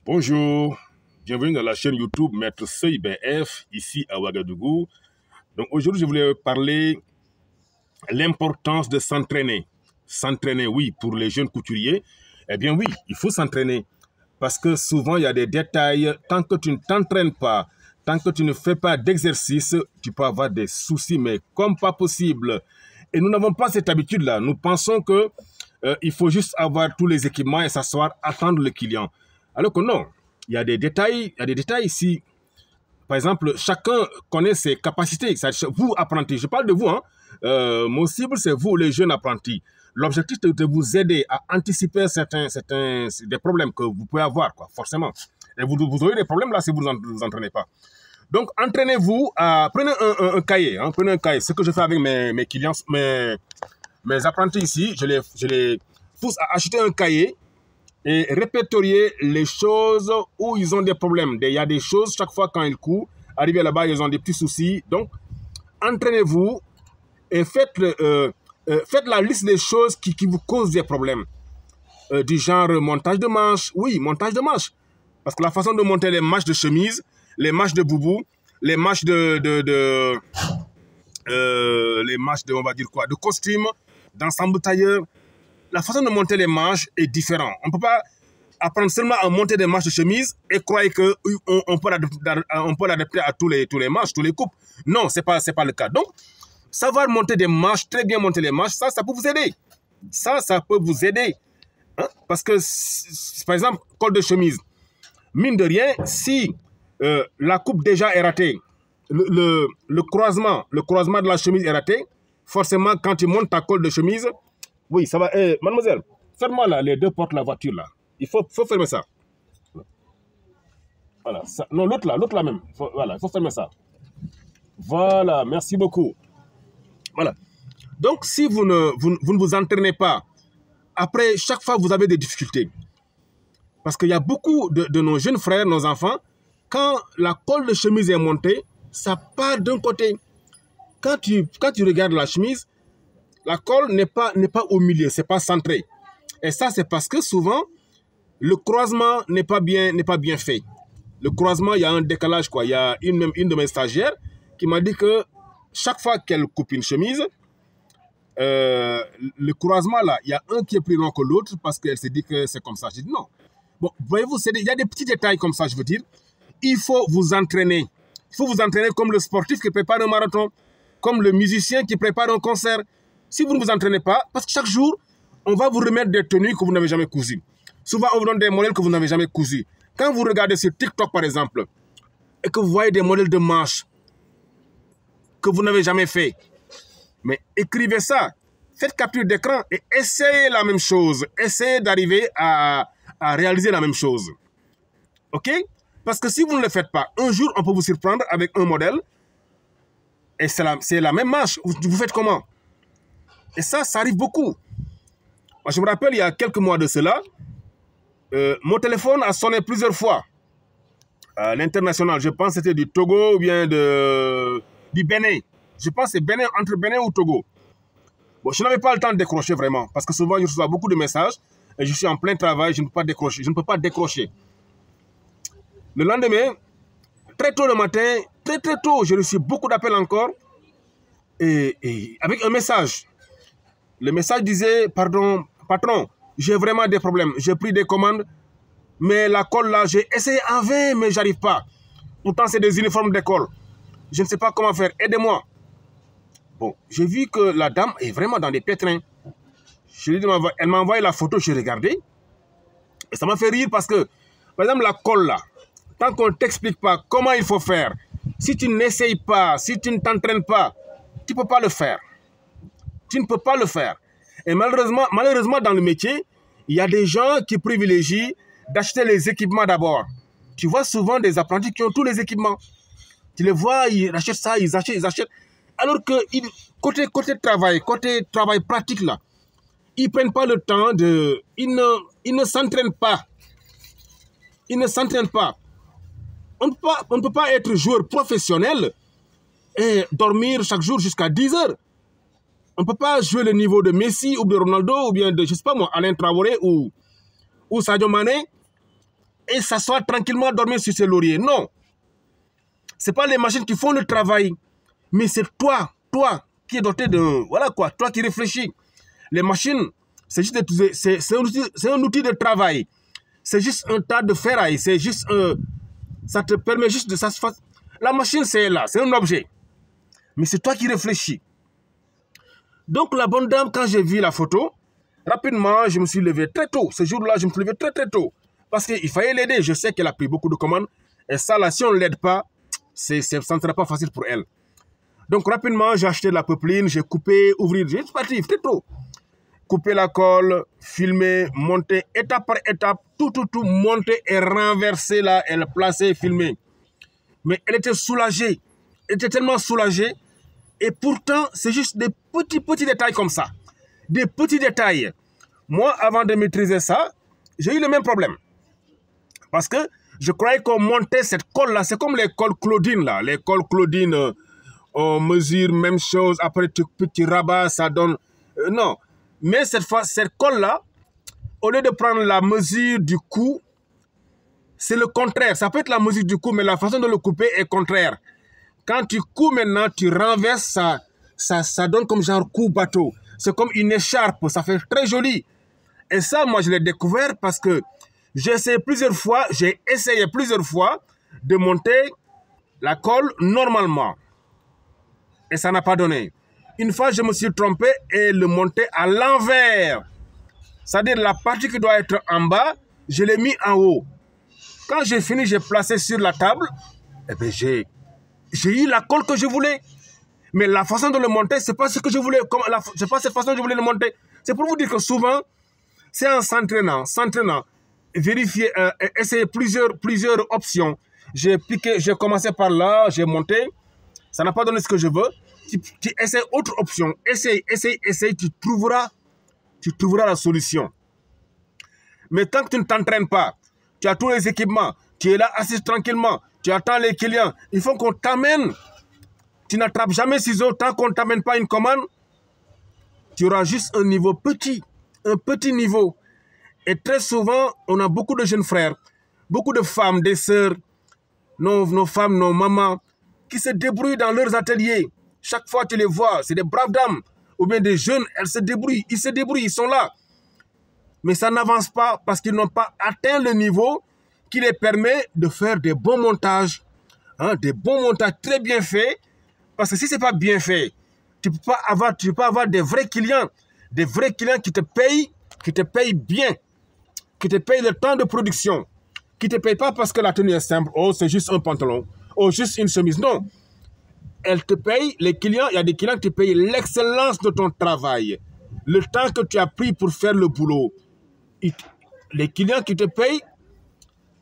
Bonjour, bienvenue dans la chaîne YouTube Maître Sey BF, ici à Ouagadougou. Donc aujourd'hui, je voulais parler l'importance de s'entraîner. S'entraîner, oui, pour les jeunes couturiers. Eh bien oui, il faut s'entraîner. Parce que souvent, il y a des détails. Tant que tu ne t'entraînes pas, tant que tu ne fais pas d'exercice, tu peux avoir des soucis, mais comme pas possible. Et nous n'avons pas cette habitude-là. Nous pensons que il faut juste avoir tous les équipements et s'asseoir, attendre le client. Alors que non, il y a des détails ici. Par exemple, chacun connaît ses capacités. Vous, apprentis, je parle de vous. Hein. Mon cible, c'est vous, les jeunes apprentis. L'objectif est de vous aider à anticiper des problèmes que vous pouvez avoir, quoi, forcément. Et vous aurez des problèmes là si vous ne vous entraînez pas. Donc, entraînez-vous. Prenez un cahier. Hein, prenez un cahier. Ce que je fais avec mes clients, mes apprentis ici, je les pousse à acheter un cahier et répertorier les choses où ils ont des problèmes. Il y a des choses, chaque fois quand ils courent, arrivés là-bas, ils ont des petits soucis. Donc, entraînez-vous et faites la liste des choses qui vous causent des problèmes. Du genre montage de manches. Oui, montage de manches. Parce que la façon de monter les manches de chemise, les manches de boubou, les manches les manches on va dire quoi, de costume, d'ensemble tailleur, la façon de monter les manches est différente. On ne peut pas apprendre seulement à monter des manches de chemise et croire qu'on peut l'adapter à tous les manches, tous les coupes. Non, ce n'est pas le cas. Donc, savoir monter des manches, très bien monter les manches, ça peut vous aider. Ça peut vous aider. Hein? Parce que, par exemple, col de chemise, mine de rien, si la coupe déjà est ratée, le croisement de la chemise est raté, forcément, quand tu montes ta col de chemise, oui, ça va. Mademoiselle, ferme-moi là, les deux portes de la voiture là. Il faut fermer ça. Voilà. Ça, non, l'autre là même. Voilà, il faut fermer ça. Voilà, merci beaucoup. Voilà. Donc, si vous ne vous entraînez pas, après, chaque fois, vous avez des difficultés. Parce qu'il y a beaucoup de nos jeunes frères, nos enfants, quand la colle de chemise est montée, ça part d'un côté. Quand tu regardes la chemise, la colle n'est pas au milieu, c'est pas centré. Et ça, c'est parce que souvent, le croisement n'est pas bien fait. Le croisement, il y a un décalage, quoi. Il y a une de mes stagiaires qui m'a dit que chaque fois qu'elle coupe une chemise, le croisement, là, il y a un qui est plus long que l'autre parce qu'elle s'est dit que c'est comme ça. J'ai dit non. Bon, voyez-vous, il y a des petits détails comme ça, je veux dire. Il faut vous entraîner. Il faut vous entraîner comme le sportif qui prépare un marathon, comme le musicien qui prépare un concert. Si vous ne vous entraînez pas, parce que chaque jour, on va vous remettre des tenues que vous n'avez jamais cousues. Souvent, on vous donne des modèles que vous n'avez jamais cousus. Quand vous regardez sur TikTok, par exemple, et que vous voyez des modèles de manches que vous n'avez jamais fait, mais écrivez ça, faites capture d'écran et essayez la même chose. Essayez d'arriver à réaliser la même chose. OK? Parce que si vous ne le faites pas, un jour, on peut vous surprendre avec un modèle et c'est la même manche. Vous faites comment? Et ça arrive beaucoup. Moi, je me rappelle, il y a quelques mois de cela, mon téléphone a sonné plusieurs fois. À l'international, je pense que c'était du Togo ou bien du Bénin. Je pense que c'est entre Bénin ou Togo. Bon, je n'avais pas le temps de décrocher vraiment, parce que souvent, je reçois beaucoup de messages et je suis en plein travail, je ne peux pas décrocher. Je ne peux pas décrocher. Le lendemain, très tôt le matin, très tôt, j'ai reçu beaucoup d'appels encore et avec un message. Le message disait, pardon, patron, j'ai vraiment des problèmes. J'ai pris des commandes, mais la colle là, j'ai essayé en vain, mais j'arrive pas. Pourtant, c'est des uniformes d'école. Je ne sais pas comment faire. Aidez-moi. Bon, j'ai vu que la dame est vraiment dans des pétrins. Elle m'a envoyé la photo, j'ai regardé. Et ça m'a fait rire parce que, par exemple, la colle là, tant qu'on ne t'explique pas comment il faut faire, si tu n'essayes pas, si tu ne t'entraînes pas, tu ne peux pas le faire. Tu ne peux pas le faire. Et malheureusement, dans le métier, il y a des gens qui privilégient d'acheter les équipements d'abord. Tu vois souvent des apprentis qui ont tous les équipements. Tu les vois, ils achètent ça, ils achètent. Alors que côté travail pratique, là, ils ne prennent pas le temps de... Ils ne s'entraînent pas. Ils ne s'entraînent pas. On ne peut pas être joueur professionnel et dormir chaque jour jusqu'à 10 heures. On ne peut pas jouer le niveau de Messi ou de Ronaldo ou bien de, je ne sais pas moi, Alain Traoré ou Sadio Mané et s'asseoir tranquillement, dormir sur ses lauriers. Non. Ce n'est pas les machines qui font le travail, mais c'est toi qui es doté de... Voilà quoi, toi qui réfléchis. Les machines, c'est juste un outil de travail. C'est juste un tas de ferraille. C'est juste... ça te permet juste de... La machine, c'est là, c'est un objet. Mais c'est toi qui réfléchis. Donc la bonne dame, quand j'ai vu la photo, rapidement, je me suis levé très tôt. Ce jour-là, je me suis levé très tôt. Parce qu'il fallait l'aider. Je sais qu'elle a pris beaucoup de commandes. Et ça, là, si on ne l'aide pas, ça ne sera pas facile pour elle. Donc rapidement, j'ai acheté de la peupline, j'ai coupé, ouvrir, j'ai parti très tôt. Couper la colle, filmer, monter, étape par étape, tout, monter et renverser là, elle placer, filmer. Mais elle était soulagée. Elle était tellement soulagée. Et pourtant, c'est juste des petits détails comme ça. Des petits détails. Moi, avant de maîtriser ça, j'ai eu le même problème. Parce que je croyais qu'on montait cette colle-là. C'est comme les colles Claudine, là. Les colles Claudine, on mesure, même chose. Après, tu rabats, ça donne... non. Mais cette fois, cette colle-là, au lieu de prendre la mesure du cou, c'est le contraire. Ça peut être la mesure du cou, mais la façon de le couper est contraire. Quand tu couds maintenant, tu renverses, ça donne comme genre coup bateau. C'est comme une écharpe, ça fait très joli. Et ça, moi, je l'ai découvert parce que j'ai essayé plusieurs fois de monter la colle normalement. Et ça n'a pas donné. Une fois, je me suis trompé et le monter à l'envers. C'est-à-dire la partie qui doit être en bas, je l'ai mis en haut. Quand j'ai fini, j'ai placé sur la table. Eh bien, j'ai eu la colle que je voulais. Mais la façon de le monter, ce n'est pas ce que je voulais. C'est pas cette façon que je voulais le monter. C'est pour vous dire que souvent, c'est en s'entraînant, vérifier, essayer plusieurs options. J'ai piqué, j'ai commencé par là, j'ai monté. Ça n'a pas donné ce que je veux. Tu essaies autre option. Essaye, tu trouveras la solution. Mais tant que tu ne t'entraînes pas, tu as tous les équipements, tu es là assis tranquillement, tu attends les clients, il faut qu'on t'amène. Tu n'attrapes jamais ciseaux tant qu'on ne t'amène pas une commande. Tu auras juste un niveau petit, un petit niveau. Et très souvent, on a beaucoup de jeunes frères, beaucoup de femmes, des sœurs, nos femmes, nos mamans, qui se débrouillent dans leurs ateliers. Chaque fois, tu les vois, c'est des braves dames, ou bien des jeunes, elles se débrouillent, ils sont là. Mais ça n'avance pas parce qu'ils n'ont pas atteint le niveau qui les permet de faire des bons montages, des bons montages très bien faits. Parce que si ce n'est pas bien fait, tu ne peux pas avoir des vrais clients qui te payent bien, qui te payent le temps de production, qui ne te payent pas parce que la tenue est simple, oh c'est juste un pantalon, oh juste une chemise. Non, elles te payent, les clients, il y a des clients qui te payent l'excellence de ton travail, le temps que tu as pris pour faire le boulot. Les clients qui te payent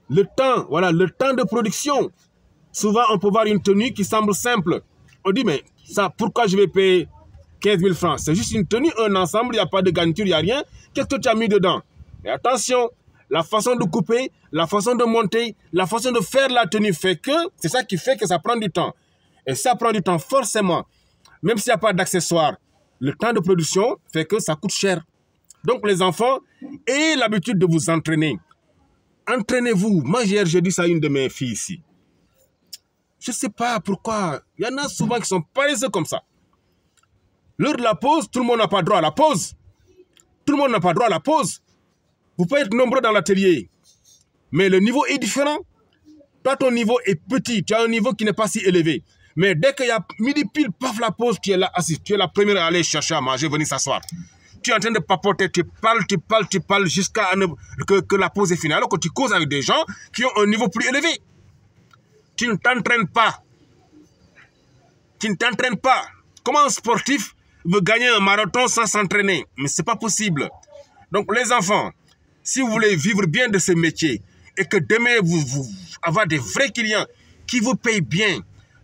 le temps, voilà, le temps de production. Souvent, on peut voir une tenue qui semble simple. On dit, mais ça, pourquoi je vais payer 15 000 francs? C'est juste une tenue, un ensemble, il n'y a pas de garniture, il n'y a rien. Qu'est-ce que tu as mis dedans? Mais attention, la façon de couper, la façon de monter, la façon de faire la tenue fait que, c'est ça qui fait que ça prend du temps. Et ça prend du temps forcément. Même s'il n'y a pas d'accessoires, le temps de production fait que ça coûte cher. Donc les enfants, ayez l'habitude de vous entraîner. Entraînez-vous. Moi, hier, j'ai dit ça à une de mes filles ici. Je ne sais pas pourquoi. Il y en a souvent qui sont paresseux comme ça. L'heure de la pause, tout le monde n'a pas droit à la pause. Tout le monde n'a pas droit à la pause. Vous pouvez être nombreux dans l'atelier. Mais le niveau est différent. Toi, ton niveau est petit. Tu as un niveau qui n'est pas si élevé. Mais dès qu'il y a midi pile, paf, la pause, tu es là assis. Tu es la première à aller chercher à manger, venir s'asseoir. Tu es en train de papoter, tu parles jusqu'à que la pause est finie. Alors que tu causes avec des gens qui ont un niveau plus élevé. Tu ne t'entraînes pas. Tu ne t'entraînes pas. Comment un sportif veut gagner un marathon sans s'entraîner? Mais ce n'est pas possible. Donc les enfants, si vous voulez vivre bien de ce métier et que demain vous avoir des vrais clients qui vous payent bien,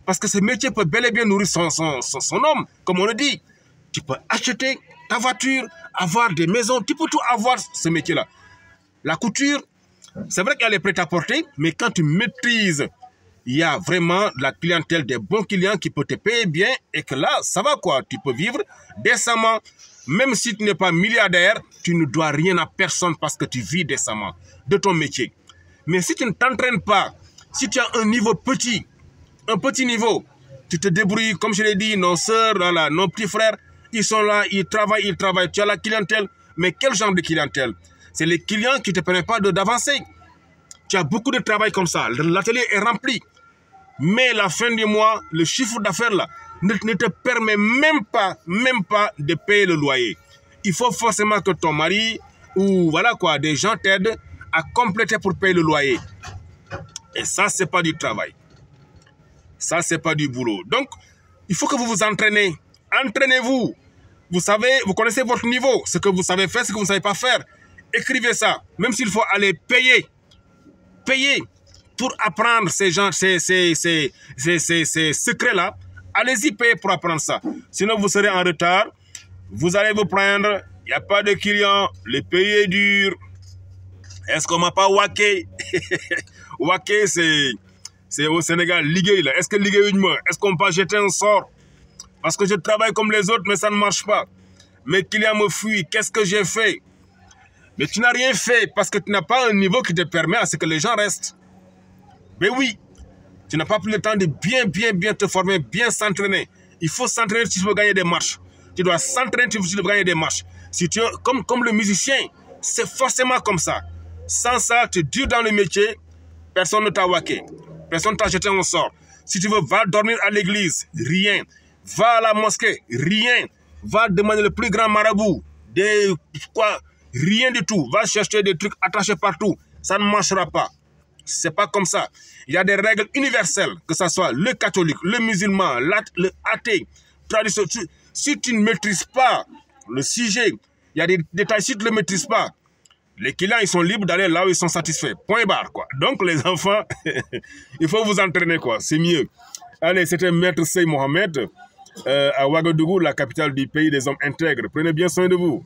parce que ce métier peut bel et bien nourrir son homme, comme on le dit. Tu peux acheter ta voiture, avoir des maisons, tu peux tout avoir ce métier-là. La couture, c'est vrai qu'elle est prête à porter, mais quand tu maîtrises, il y a vraiment la clientèle, des bons clients qui peuvent te payer bien et que là, ça va quoi. Tu peux vivre décemment. Même si tu n'es pas milliardaire, tu ne dois rien à personne parce que tu vis décemment de ton métier. Mais si tu ne t'entraînes pas, si tu as un niveau petit, un petit niveau, tu te débrouilles, comme je l'ai dit, nos sœurs, voilà, nos petits frères, ils sont là, ils travaillent. Tu as la clientèle, mais quel genre de clientèle? C'est les clients qui ne te permettent pas d'avancer. Tu as beaucoup de travail comme ça, l'atelier est rempli. Mais la fin du mois, le chiffre d'affaires là ne te permet même pas de payer le loyer. Il faut forcément que ton mari ou voilà quoi, des gens t'aident à compléter pour payer le loyer. Et ça, c'est pas du travail. Ça, c'est pas du boulot. Donc, il faut que vous vous entraînez. Entraînez-vous. Vous savez, vous connaissez votre niveau, ce que vous savez faire, ce que vous ne savez pas faire. Écrivez ça, même s'il faut aller payer. Payer pour apprendre ces secrets-là. Allez-y payer pour apprendre ça. Sinon, vous serez en retard. Vous allez vous prendre. Il n'y a pas de clients. Le pays est dur. Est-ce qu'on m'a pas waké? Waké, c'est au Sénégal. Ligué, là. Est-ce que ligué une main? Est-ce qu'on peut jeter un sort? Parce que je travaille comme les autres, mais ça ne marche pas. Mes clients me fuient. Qu'est-ce que j'ai fait? Mais tu n'as rien fait parce que tu n'as pas un niveau qui te permet à ce que les gens restent. Mais oui, tu n'as pas pris le temps de bien te former, bien s'entraîner. Il faut s'entraîner si tu veux gagner des matchs. Tu dois s'entraîner si tu veux gagner des matchs. Si tu, comme le musicien, c'est forcément comme ça. Sans ça, tu es dur dans le métier, personne ne t'a waké. Personne ne t'a jeté un sort. Si tu veux, va dormir à l'église, rien. Va à la mosquée, rien. Va demander le plus grand marabout, rien du tout. Va chercher des trucs attachés partout. Ça ne marchera pas. C'est pas comme ça. Il y a des règles universelles, que ce soit le catholique, le musulman, le athée, tradition. Si tu ne maîtrises pas le sujet, il y a des détails, si tu ne le maîtrises pas, les clients, ils sont libres d'aller là où ils sont satisfaits. Point barre, quoi. Donc, les enfants, il faut vous entraîner, quoi. C'est mieux. Allez, c'était Maître Sey Mohamed à Ouagadougou, la capitale du pays des hommes intègres. Prenez bien soin de vous.